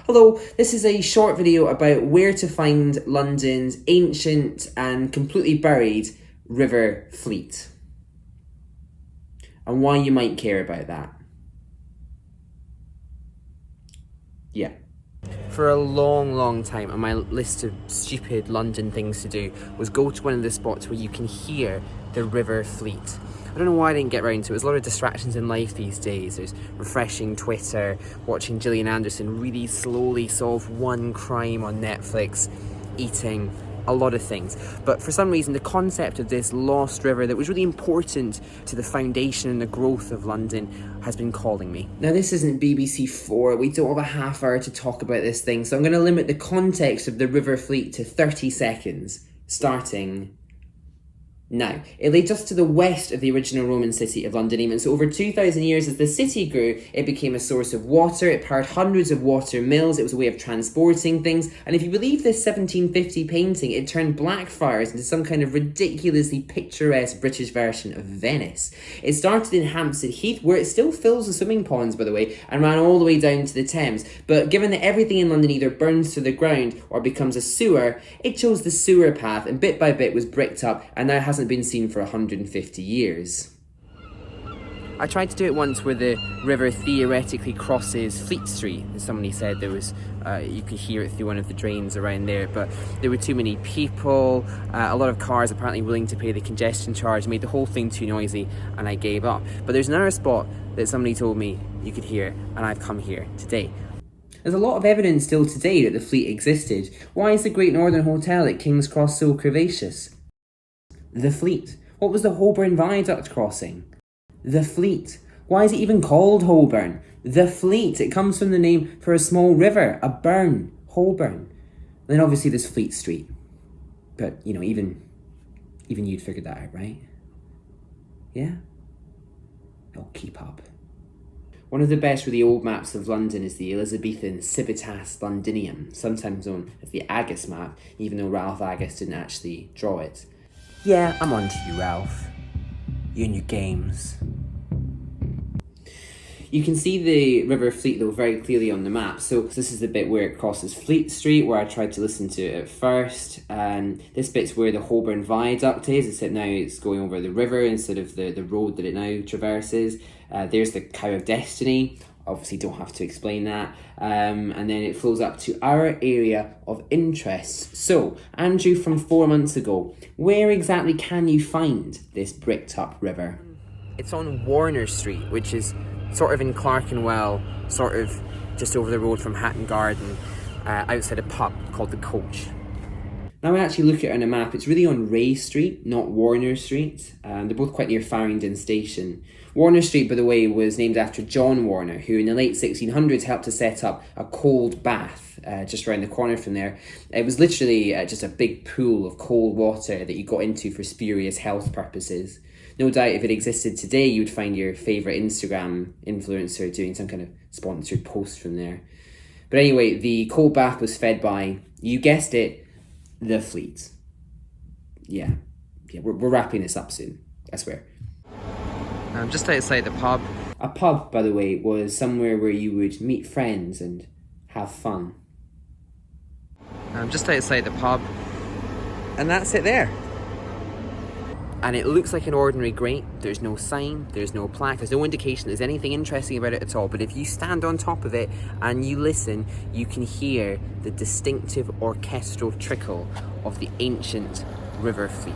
Hello, this is a short video about where to find London's ancient and completely buried River Fleet and why you might care about that. Yeah. For a long time on my list of stupid London things to do was go to one of the spots where you can hear the River Fleet. I don't know why I didn't get around to it. There's a lot of distractions in life these days. There's refreshing Twitter, watching Gillian Anderson really slowly solve one crime on Netflix, eating, a lot of things. But for some reason, the concept of this lost river that was really important to the foundation and the growth of London has been calling me. Now, this isn't BBC 4. We don't have a half hour to talk about this thing, so I'm going to limit the context of the River Fleet to 30 seconds, starting now. It lay just to the west of the original Roman city of Londinium, and so over 2,000 years as the city grew, it became a source of water, it powered hundreds of water mills, it was a way of transporting things, and if you believe this 1750 painting, it turned Blackfriars into some kind of ridiculously picturesque British version of Venice. It started in Hampstead Heath, where it still fills the swimming ponds, by the way, and ran all the way down to the Thames, but given that everything in London either burns to the ground or becomes a sewer, it chose the sewer path, and bit by bit was bricked up, and now hasn't been seen for 150 years. I tried to do it once where the river theoretically crosses Fleet Street, and somebody said there was, you could hear it through one of the drains around there, but there were too many people, a lot of cars apparently willing to pay the congestion charge, made the whole thing too noisy, and I gave up. But there's another spot that somebody told me you could hear, and I've come here today. There's a lot of evidence still today that the Fleet existed. Why is the Great Northern Hotel at King's Cross so curvaceous? The Fleet. What was the Holborn Viaduct crossing? The Fleet. Why is it even called Holborn? The Fleet. It comes from the name for a small river, a burn, Holborn. Then obviously there's Fleet Street. But, you know, even you'd figured that out, right? Yeah? Oh, keep up. One of the best really old maps of London is the Elizabethan Civitas Londinium, sometimes known as the Agus map, even though Ralph Agus didn't actually draw it. Yeah, I'm on to you, Ralph. You and your games. You can see the River Fleet, though, very clearly on the map. So this is the bit where it crosses Fleet Street, where I tried to listen to it at first. This bit's where the Holborn Viaduct is, except now it's going over the river instead of the road that it now traverses. There's the Cow of Destiny. Obviously don't have to explain that. And then it flows up to our area of interest. So, Andrew, from 4 months ago, where exactly can you find this bricked up river? It's on Warner Street, which is sort of in Clerkenwell, sort of just over the road from Hatton Garden, outside a pub called The Coach. Now we actually look at it on a map, it's really on Ray Street, not Warner Street. They're both quite near Farringdon Station. Warner Street, by the way, was named after John Warner, who in the late 1600s helped to set up a cold bath just around the corner from there. It was literally just a big pool of cold water that you got into for spurious health purposes. No doubt if it existed today, you'd find your favourite Instagram influencer doing some kind of sponsored post from there. But anyway, the cold bath was fed by, you guessed it, the Fleet. Yeah, we're wrapping this up soon, I swear. I'm just outside the pub. A pub, by the way, was somewhere where you would meet friends and have fun. I'm just outside the pub, and that's it there. And it looks like an ordinary grate. There's no sign, there's no plaque, there's no indication there's anything interesting about it at all. But if you stand on top of it and you listen, you can hear the distinctive orchestral trickle of the ancient River Fleet.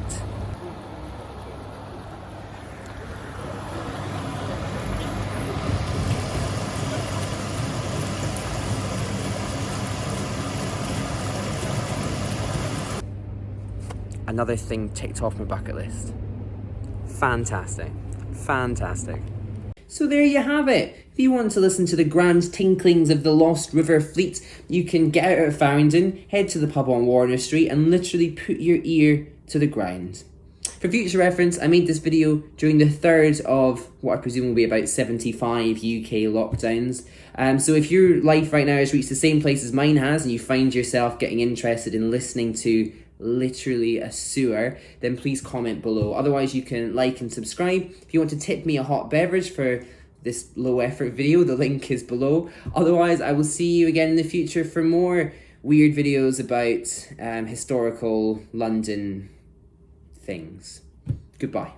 Another thing ticked off my bucket list. Fantastic. Fantastic. So there you have it. If you want to listen to the grand tinklings of the lost River Fleet, you can get out of Farringdon, head to the pub on Warner Street and literally put your ear to the ground. For future reference, I made this video during the third of what I presume will be about 75 UK lockdowns. So if your life right now has reached the same place as mine has and you find yourself getting interested in listening to literally a sewer, then please comment below. Otherwise, you can like and subscribe. If you want to tip me a hot beverage for this low effort video. The link is below. Otherwise, I will see you again in the future for more weird videos about historical London things. Goodbye.